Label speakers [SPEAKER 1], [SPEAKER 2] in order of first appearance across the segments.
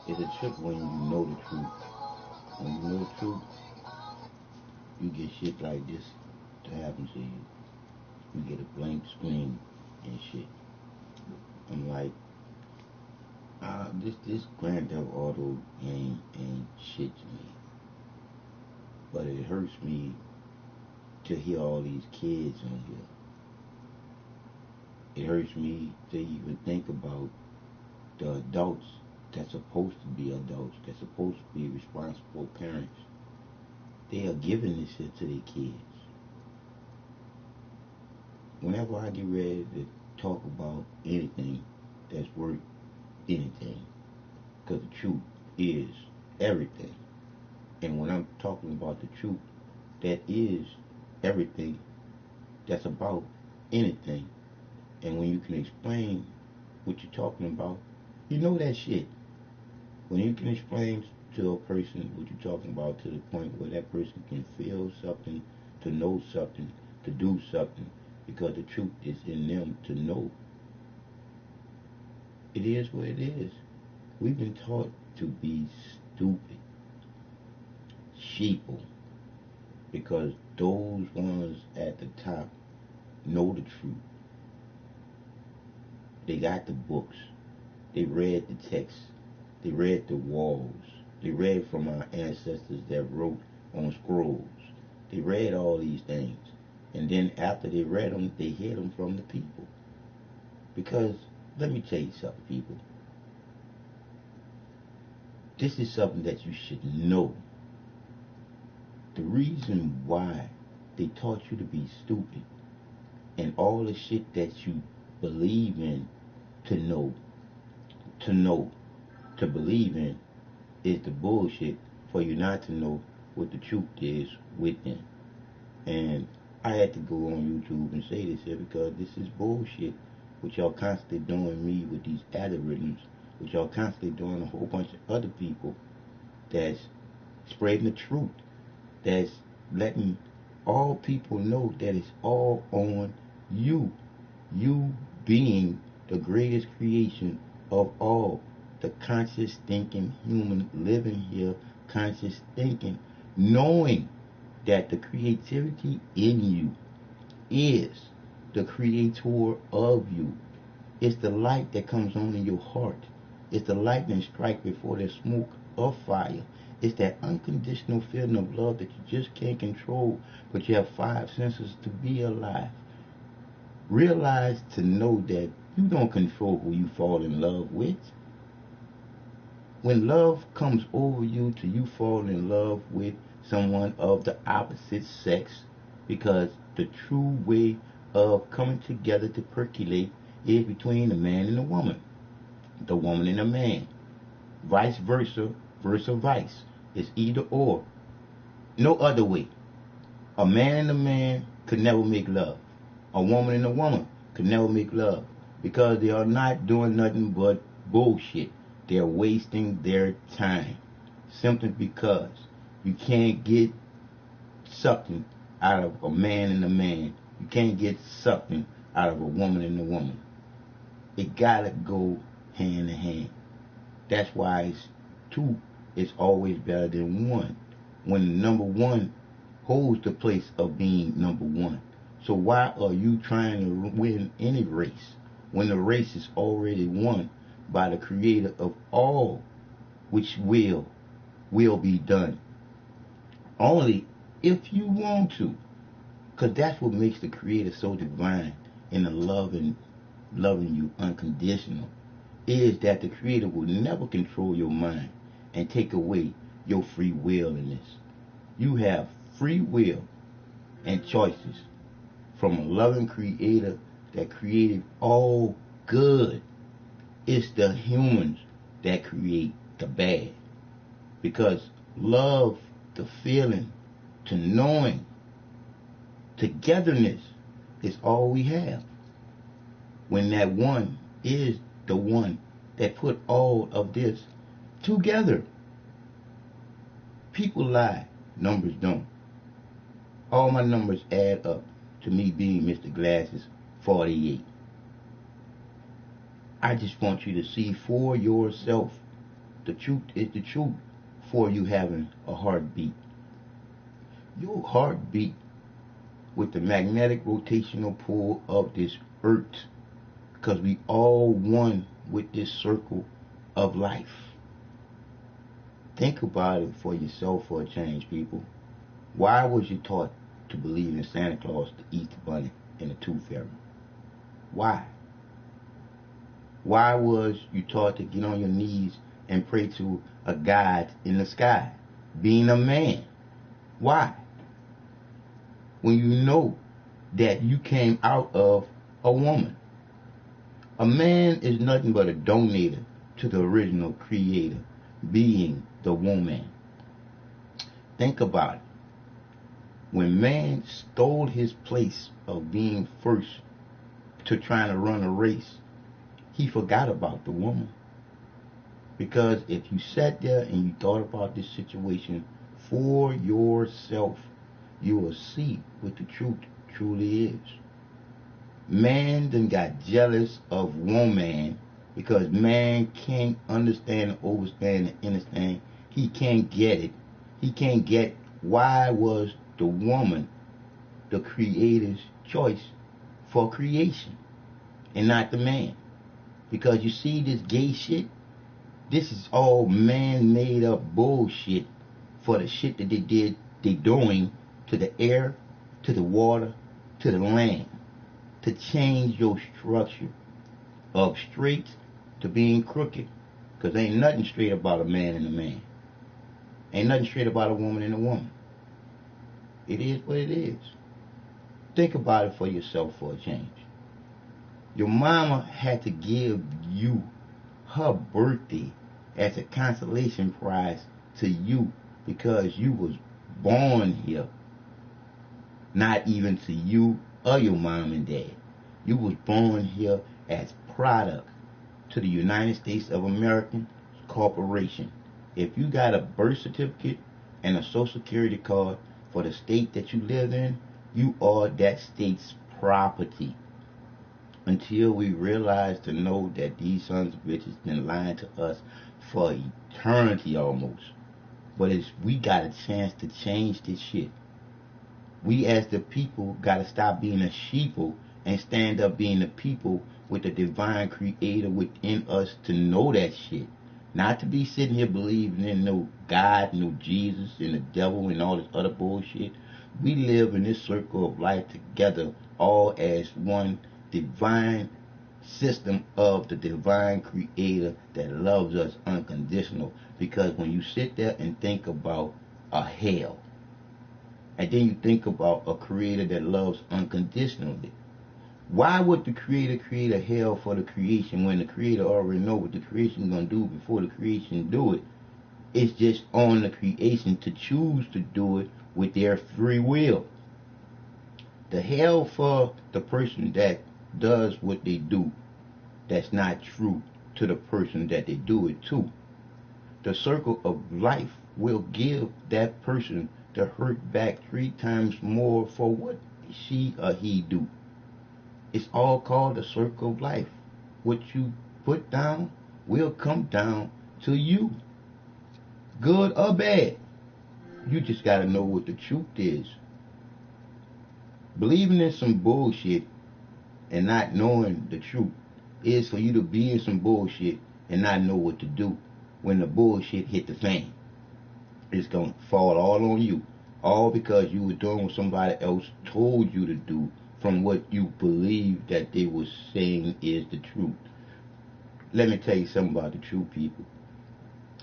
[SPEAKER 1] It's a trip when you know the truth. When you know the truth, you get shit like this to happen to you. You get a blank screen and shit. I'm like, this Grand Theft Auto game ain't shit to me. But it hurts me to hear all these kids on here. It hurts me to even think about the adults that's supposed to be adults, that's supposed to be responsible parents. They are giving this shit to their kids. Whenever I get ready to talk about anything that's worth anything, because the truth is everything. And when I'm talking about the truth, that is everything that's about anything. And when you can explain what you're talking about, you know that shit. When you can explain to a person what you're talking about to the point where that person can feel something, to know something, to do something, because the truth is in them to know. It is what it is. We've been taught to be stupid, sheeple, because those ones at the top know the truth. They got the books. They read the texts. They read the walls. They read from our ancestors that wrote on scrolls. They read all these things. And then after they read them, they heard them from the people. Because, let me tell you something, people. This is something that you should know. The reason why they taught you to be stupid and all the shit that you believe in to know, to believe in is the bullshit for you not to know what the truth is within. And I had to go on YouTube and say this here because this is bullshit, which y'all constantly doing me with these algorithms, which y'all constantly doing a whole bunch of other people that's spreading the truth, that's letting all people know that it's all on you. You being the greatest creation of all, the conscious thinking human living here, conscious thinking, knowing that the creativity in you is the creator of you. It's the light that comes on in your heart. It's the lightning strike before the smoke of fire. It's that unconditional feeling of love that you just can't control, but you have five senses to be alive. Realize to know that you don't control who you fall in love with. When love comes over you to you fall in love with someone of the opposite sex, because the true way of coming together to percolate is between the man and the woman and the man, vice versa, vice. It's either or, no other way. A man and a man could never make love. A woman and a woman could never make love, because they are not doing nothing but bullshit. They're wasting their time simply because you can't get something out of a man and a man. You can't get something out of a woman and a woman. It gotta go hand in hand. That's why two is always better than one. When number one holds the place of being number one. So why are you trying to win any race when the race is already won by the creator of all, which will be done only if you want to, because that's what makes the creator so divine and the loving you unconditional, is that the creator will never control your mind and take away your free will in this. You have free will and choices from a loving creator that created all good. It's the humans that create the bad. Because love, the feeling, to knowing, togetherness is all we have. When that one is the one that put all of this together. People lie, numbers don't. All my numbers add up to me being Mr. Glasses 48. I just want you to see for yourself The truth is the truth for you having a heartbeat. Your heartbeat with the magnetic rotational pull of this earth, because we all one with this circle of life. Think about it for yourself for a change, people. Why was you taught to believe in Santa Claus, the Easter Bunny, and the Tooth Fairy? Why? Why was you taught to get on your knees and pray to a God in the sky, being a man? Why? When you know that you came out of a woman. A man is nothing but a donator to the original creator, being the woman. Think about it. When man stole his place of being first to trying to run a race, he forgot about the woman. Because if you sat there and you thought about this situation for yourself, you will see what the truth truly is. Man then got jealous of woman because man can't understand, overstand, and understand. He can't get it. He can't get why was the woman the creator's choice for creation and not the man. Because you see this gay shit, this is all man-made up bullshit for the shit that they doing to the air, to the water, to the land, to change your structure of straight to being crooked. Because ain't nothing straight about a man and a man. Ain't nothing straight about a woman and a woman. It is what it is. Think about it for yourself for a change. Your mama had to give you her birthday as a consolation prize to you because you was born here. Not even to you or your mom and dad. You was born here as product to the United States of America Corporation. If you got a birth certificate and a social security card for the state that you live in, you are that state's property. Until we realize to know that these sons of bitches been lying to us for eternity almost. But we got a chance to change this shit. We as the people gotta stop being a sheeple and stand up being the people with the divine creator within us to know that shit. Not to be sitting here believing in no God, no Jesus, and the devil and all this other bullshit. We live in this circle of life together, all as one divine system of the divine creator that loves us unconditional. Because when you sit there and think about a hell, and then you think about a creator that loves unconditionally, why would the creator create a hell for the creation when the creator already know what the creation is going to do before the creation do it? It's just on the creation to choose to do it with their free will. The hell for the person that does what they do that's not true to the person that they do it to. The circle of life will give that person the hurt back 3 times more for what she or he do. It's all called the circle of life. What you put down will come down to you. Good or bad. You just gotta know what the truth is. Believing in some bullshit and not knowing the truth is for you to be in some bullshit and not know what to do when the bullshit hit the fan. It's gonna fall all on you. All because you were doing what somebody else told you to do from what you believe that they were saying is the truth. Let me tell you something about the truth, people.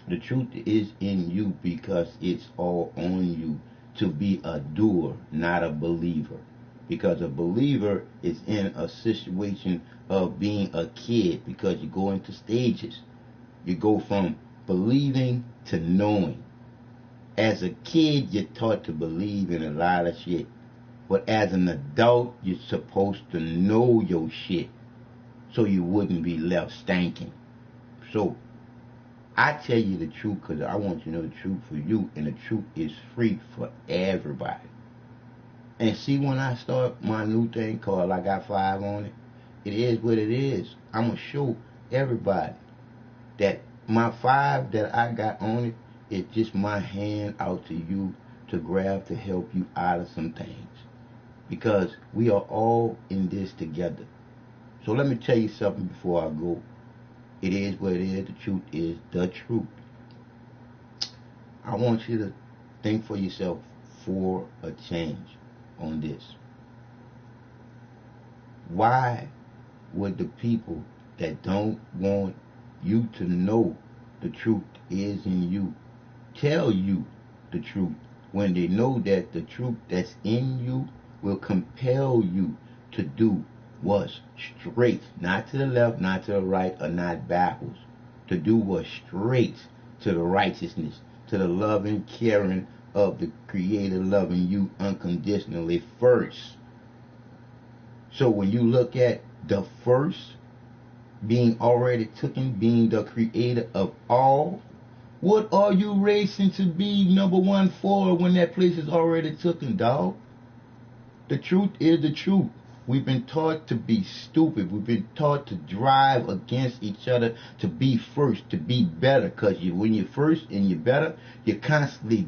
[SPEAKER 1] The truth is in you because it's all on you to be a doer, not a believer. Because a believer is in a situation of being a kid because you go into stages. You go from believing to knowing. As a kid, you're taught to believe in a lot of shit. But as an adult, you're supposed to know your shit so you wouldn't be left stanking. So, I tell you the truth because I want you to know the truth for you, and the truth is free for everybody. And see, when I start my new thing called I Got 5 on it, it is what it is. I'm going to show everybody that My 5 that I got on it is just my hand out to you to grab to help you out of some things. Because we are all in this together. So let me tell you something before I go. It is what it is. The truth is the truth. I want you to think for yourself for a change on this. Why would the people that don't want you to know the truth is in you tell you the truth when they know that the truth that's in you will compel you to do what's straight, not to the left, not to the right, or not backwards, to do what's straight, to the righteousness, to the loving, caring of the Creator loving you unconditionally first. So when you look at the first being already taken, being the Creator of all, what are you racing to be number one for when that place is already taken, dog? The truth is the truth. We've been taught to be stupid. We've been taught to drive against each other, to be first, to be better. Because when you're first and you're better, you're constantly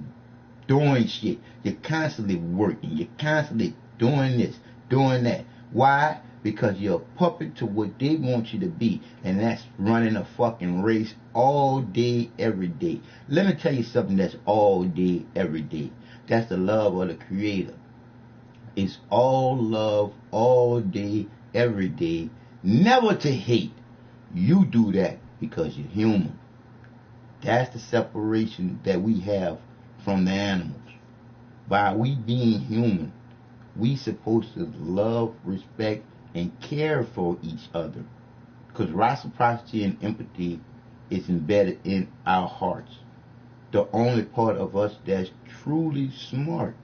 [SPEAKER 1] doing shit. You're constantly working. You're constantly doing this, doing that. Why? Because you're a puppet to what they want you to be. And that's running a fucking race all day, every day. Let me tell you something that's all day, every day. That's the love of the Creator. It's all love, all day, every day. Never to hate. You do that because you're human. That's the separation that we have from the animals. By we being human, we supposed to love, respect, and care for each other. Because reciprocity and empathy is embedded in our hearts. The only part of us that's truly smart.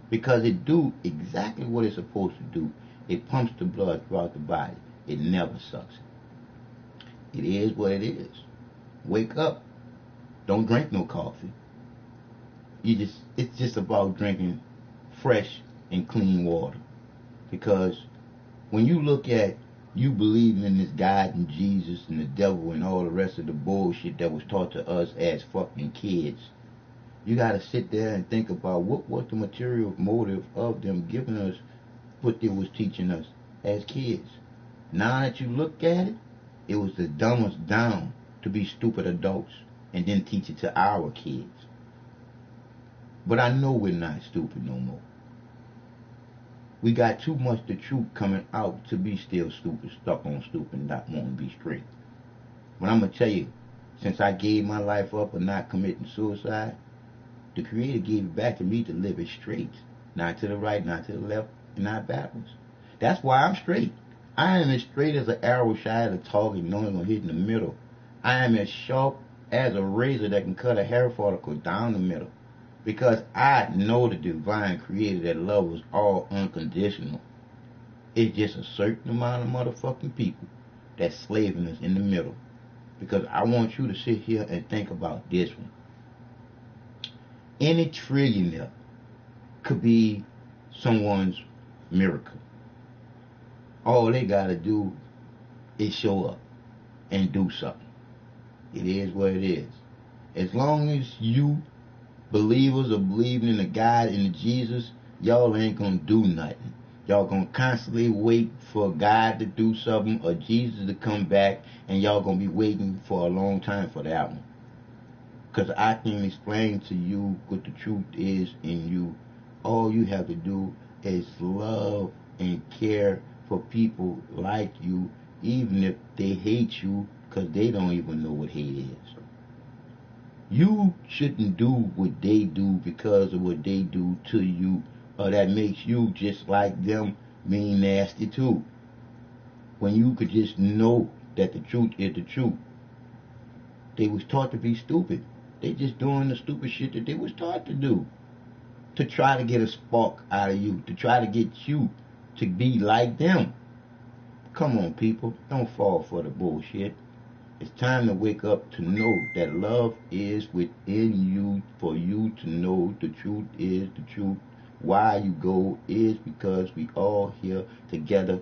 [SPEAKER 1] Because it do exactly what it's supposed to do. It pumps the blood throughout the body. It never sucks it. It is what it is. Wake up. Don't drink no coffee. It's just about drinking fresh and clean water. Because when you look at you believing in this God and Jesus and the devil and all the rest of the bullshit that was taught to us as fucking kids, you got to sit there and think about what was the material motive of them giving us what they was teaching us as kids. Now that you look at it, it was to dumb us down to be stupid adults and then teach it to our kids. But I know we're not stupid no more. We got too much the truth coming out to be still stupid, stuck on stupid, not wanting to be straight. But I'm going to tell you, since I gave my life up and not committing suicide, the Creator gave it back to me to live it straight. Not to the right, not to the left, and not backwards. That's why I'm straight. I am as straight as an arrow shy of the target, knowing I'm hitting the middle. I am as sharp as a razor that can cut a hair follicle down the middle. Because I know the divine Creator that love us all unconditional. It's just a certain amount of motherfucking people that's slaving us in the middle. Because I want you to sit here and think about this one. Any trillionaire could be someone's miracle. All they gotta do is show up and do something. It is what it is. As long as you believers are believing in the God and the Jesus, y'all ain't gonna do nothing. Y'all gonna constantly wait for God to do something or Jesus to come back, and y'all gonna be waiting for a long time for that one. Because I can explain to you what the truth is in you. All you have to do is love and care for people like you, even if they hate you, because they don't even know what hate is. You shouldn't do what they do because of what they do to you, or that makes you just like them, mean nasty too. When you could just know that the truth is the truth. They was taught to be stupid. They just doing the stupid shit that they was taught to do. To try to get a spark out of you. To try to get you to be like them. Come on, people. Don't fall for the bullshit. It's time to wake up to know that love is within you for you to know the truth is the truth. Why you go is because we all here together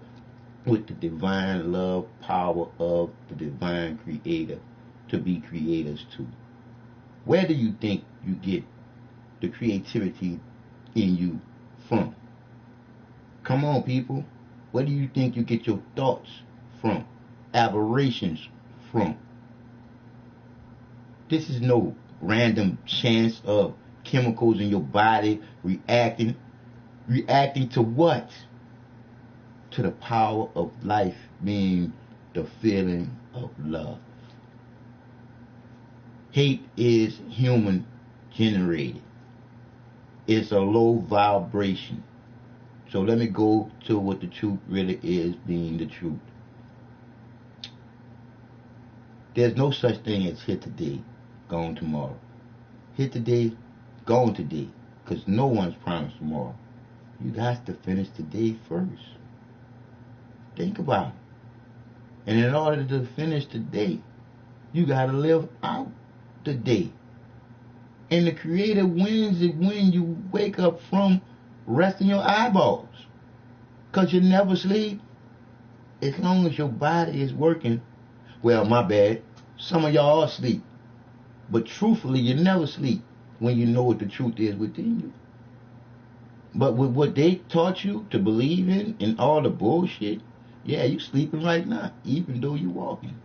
[SPEAKER 1] with the divine love power of the divine Creator. to be creators too. Where do you think you get the creativity in you from? Come on, people. Where do you think you get your thoughts from? Aberrations from? This is no random chance of chemicals in your body reacting. Reacting to what? To the power of life being the feeling of love. Hate is human generated. It's a low vibration. So let me go to what the truth really is, being the truth. There's no such thing as here today, gone tomorrow. Here today, gone today. Because no one's promised tomorrow. You got to finish today first. Think about it. And in order to finish today, you got to live out the day. And the Creator wins it when you wake up from resting your eyeballs. Because you never sleep. As long as your body is working. Well, my bad. Some of y'all sleep. But truthfully, you never sleep when you know what the truth is within you. But with what they taught you to believe in and all the bullshit, yeah, you sleeping right now, even though you walking.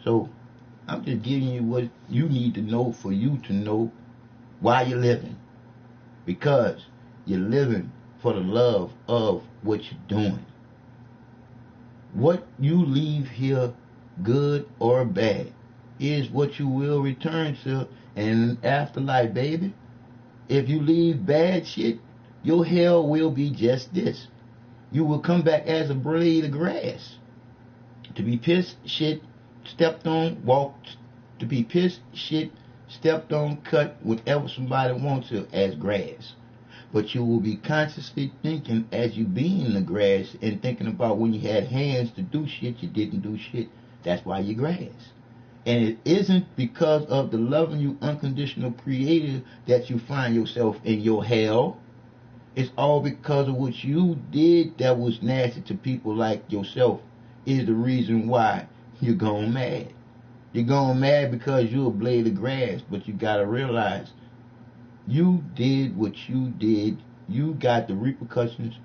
[SPEAKER 1] So, I'm just giving you what you need to know for you to know why you're living. Because you're living for the love of what you're doing. What you leave here, good or bad, is what you will return to in afterlife, baby. If you leave bad shit, your hell will be just this. You will come back as a blade of grass. To be pissed, shit, stepped on, walked. To be pissed, shit, stepped on, cut, whatever somebody wants to as grass. But you will be consciously thinking as you be in the grass and thinking about when you had hands to do shit, you didn't do shit. That's why you're grass. And it isn't because of the loving you unconditional Creator that you find yourself in your hell. It's all because of what you did that was nasty to people like yourself is the reason why you're gone mad. You're gone mad because you're a blade of grass, but you gotta realize you did what you did. You got the repercussions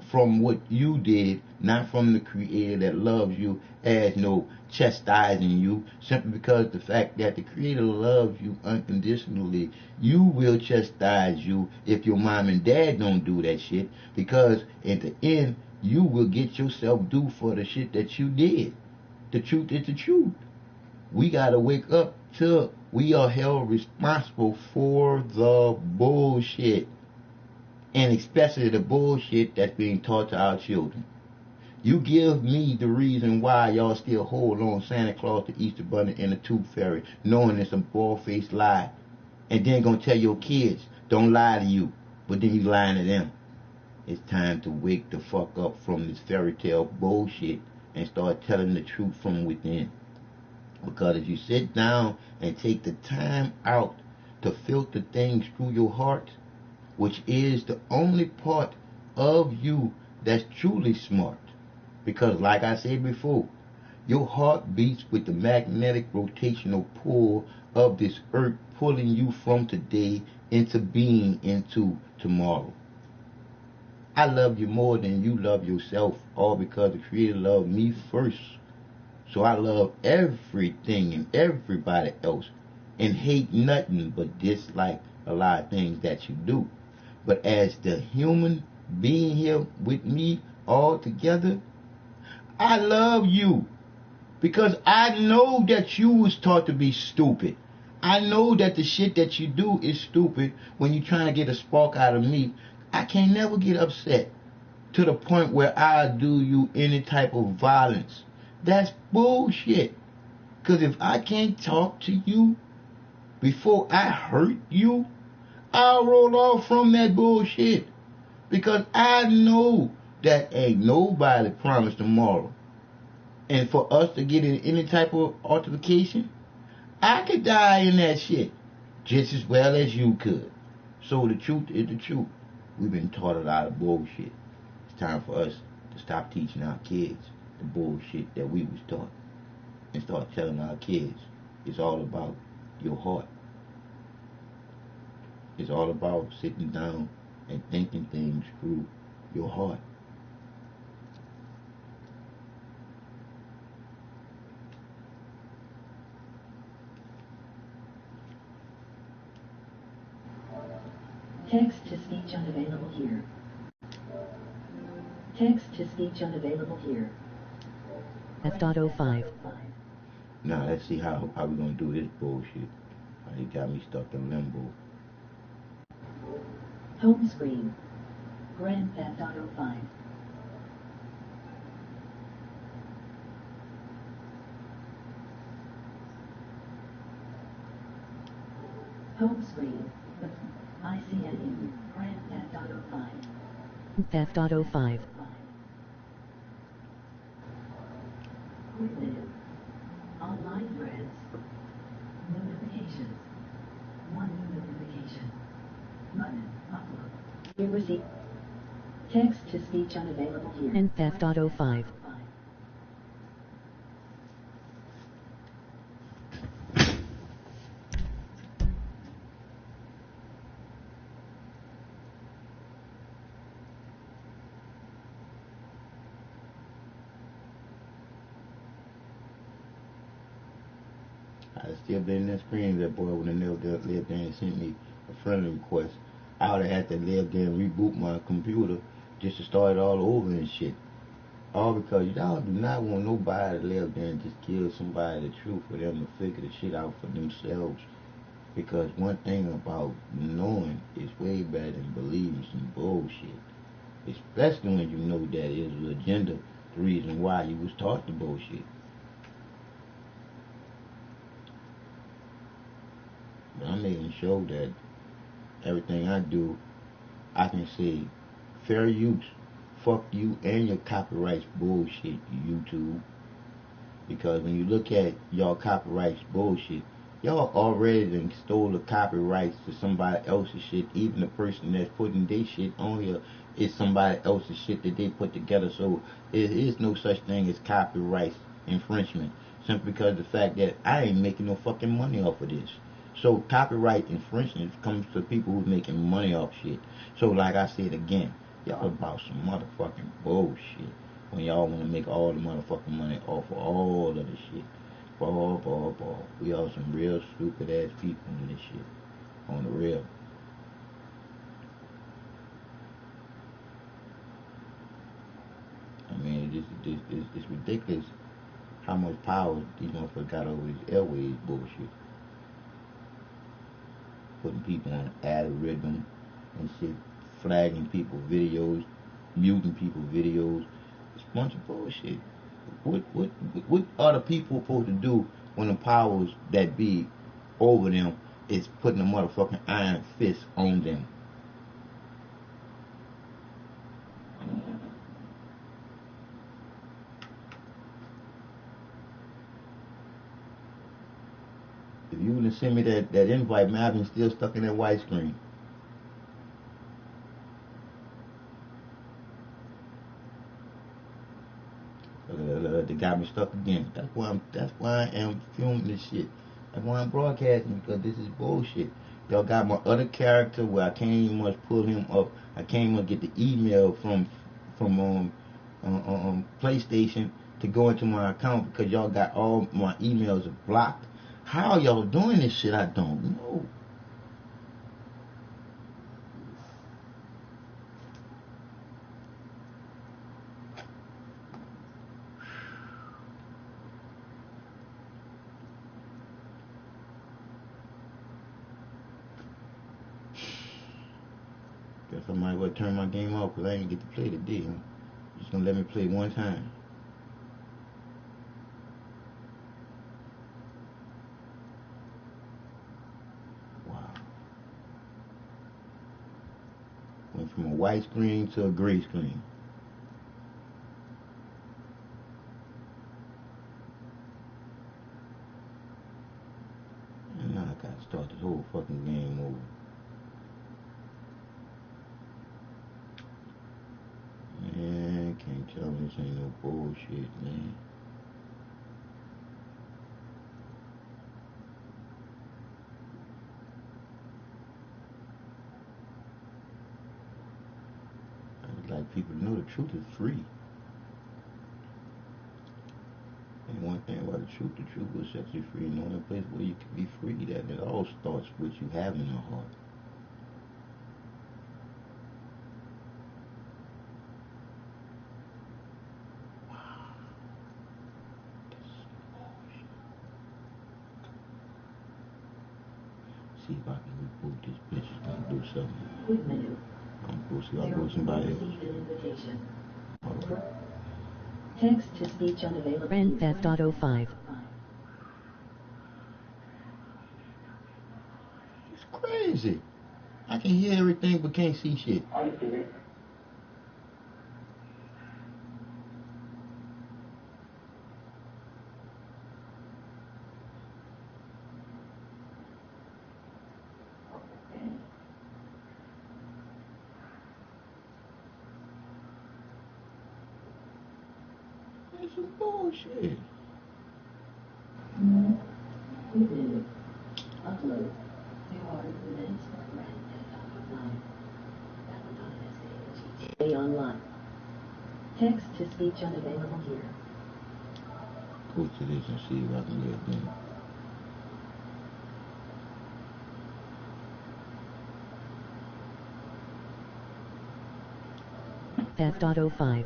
[SPEAKER 1] from what you did, not from the Creator that loves you as no chastising you, simply because the fact that the Creator loves you unconditionally. You will chastise you if your mom and dad don't do that shit, because at the end you will get yourself due for the shit that you did. The truth is the truth. We gotta wake up to we are held responsible for the bullshit. And especially the bullshit that's being taught to our children. You give me the reason why y'all still hold on Santa Claus, the Easter Bunny, and the Tooth Fairy, knowing it's a bald-faced lie. And then gonna tell your kids, don't lie to you. But then you lying to them. It's time to wake the fuck up from this fairy tale bullshit and start telling the truth from within. Because if you sit down and take the time out to filter things through your heart, which is the only part of you that's truly smart. Because like I said before, your heart beats with the magnetic rotational pull of this earth, pulling you from today into being into tomorrow. I love you more than you love yourself, all because the Creator loved me first. So I love everything and everybody else and hate nothing but dislike a lot of things that you do. But as the human being here with me all together, I love you because I know that you was taught to be stupid. I know that the shit that you do is stupid when you're trying to get a spark out of me. I can't never get upset to the point where I do you any type of violence. That's bullshit. Because if I can't talk to you before I hurt you, I'll roll off from that bullshit. Because I know that ain't nobody promised tomorrow. And for us to get in any type of altercation, I could die in that shit just as well as you could. So the truth is the truth. We've been taught a lot of bullshit. It's time for us to stop teaching our kids the bullshit that we was taught. and start telling our kids it's all about your heart. It's all about sitting down and thinking things through your heart.
[SPEAKER 2] Text to speech unavailable here. Text to speech unavailable here. F.05.
[SPEAKER 1] Now let's see how we gonna do this bullshit. He got me stuck in limbo.
[SPEAKER 2] Home screen. Grand Theft Auto 5. Home screen. ICNU. Grand Theft Auto 5. Theft Auto 5. Quick menu. Online threads. Notifications. One new notification. Button. Upload. You receive. Text to speech unavailable here. And Theft Auto 5.
[SPEAKER 1] I still been in that screen. That boy would have never lived there and sent me a friend request. I would have had to live there and reboot my computer just to start it all over and shit. All because y'all do not want nobody to live there and just give somebody the truth for them to figure the shit out for themselves. Because one thing about knowing is way better than believing some bullshit. Especially when you know that it's an agenda, the reason why you was taught the bullshit. But I'm making sure that everything I do, I can say fair use. Fuck you and your copyrights bullshit, YouTube. Because when you look at y'all copyrights bullshit, y'all already done stole the copyrights to somebody else's shit. Even the person that's putting their shit on here is somebody else's shit that they put together. So there is no such thing as copyright infringement. Simply because of the fact that I ain't making no fucking money off of this. So copyright infringement comes to people who's making money off shit. So like I said again, y'all about some motherfucking bullshit when y'all want to make all the motherfucking money off of all of the shit. Ball. We are some real stupid ass people in this shit. On the real. I mean, it's ridiculous how much power these motherfuckers got over this airways bullshit. Putting people on algorithm and shit, flagging people videos, muting people videos. It's a bunch of bullshit. What are the people supposed to do when the powers that be over them is putting a motherfucking iron fist on them? If you would have sent me that invite, man, I've been still stuck in that white screen. They got me stuck again. That's why I am filming this shit. That's why I'm broadcasting, because this is bullshit. Y'all got my other character where I can't even much pull him up. I can't even get the email from PlayStation to go into my account because y'all got all my emails blocked. How y'all doing this shit? I don't know. Guess I might as well turn my game off because I ain't get to play today. Huh? Just gonna let me play one time. Wow. Went from a white screen to a gray screen. And now I gotta start this whole fucking game over. Man, can't tell me this ain't no bullshit, man. people to know the truth is free. And one thing about the truth will set you free. And the only place where you can be free, that it all starts with you having a heart. See if I can reboot this bitch. It's gonna do something.
[SPEAKER 2] Quick menu.
[SPEAKER 1] I'm gonna see if I go somebody else.
[SPEAKER 2] Receive an invitation.
[SPEAKER 1] Alright.
[SPEAKER 2] Text to speech unavailable.
[SPEAKER 3] grandtheft.05.
[SPEAKER 1] It's crazy. I can hear everything but can't see shit. That's some bullshit.
[SPEAKER 2] Quick menu. Upload. New order commenced for Grand Theft Auto 5. Stay online. Text to speech unavailable here.
[SPEAKER 1] Go to this and see if I can get it done.
[SPEAKER 3] Theft.05.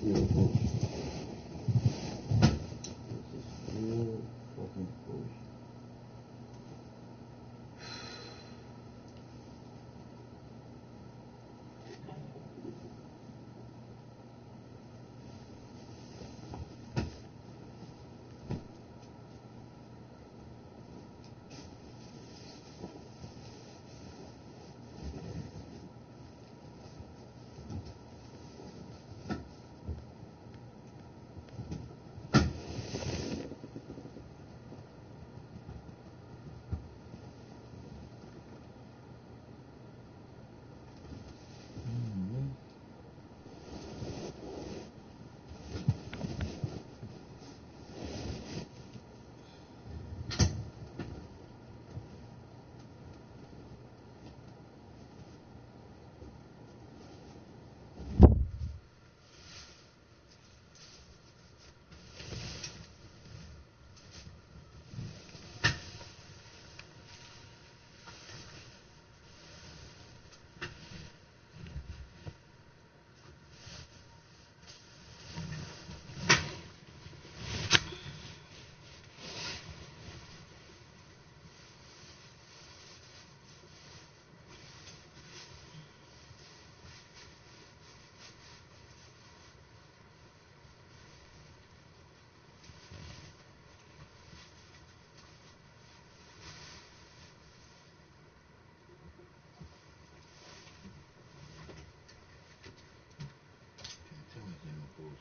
[SPEAKER 1] Real bullshit. This is real fucking bullshit.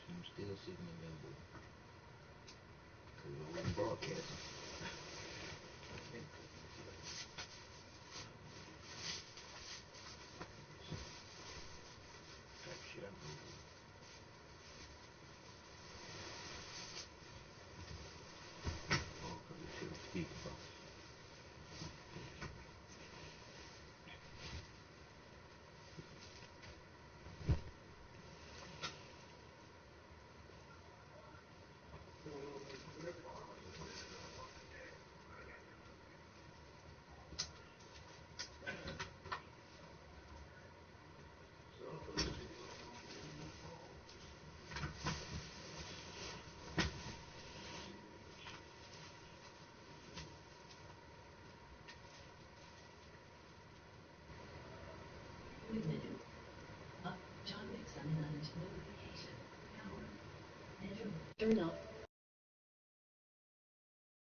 [SPEAKER 1] I'm still sitting in limbo. Because I wasn't broadcasting. Type shit I do. Oh, because it's to the speaker box.
[SPEAKER 2] Quick menu. Up. John Wick's notification. Power. Enter. Turn off.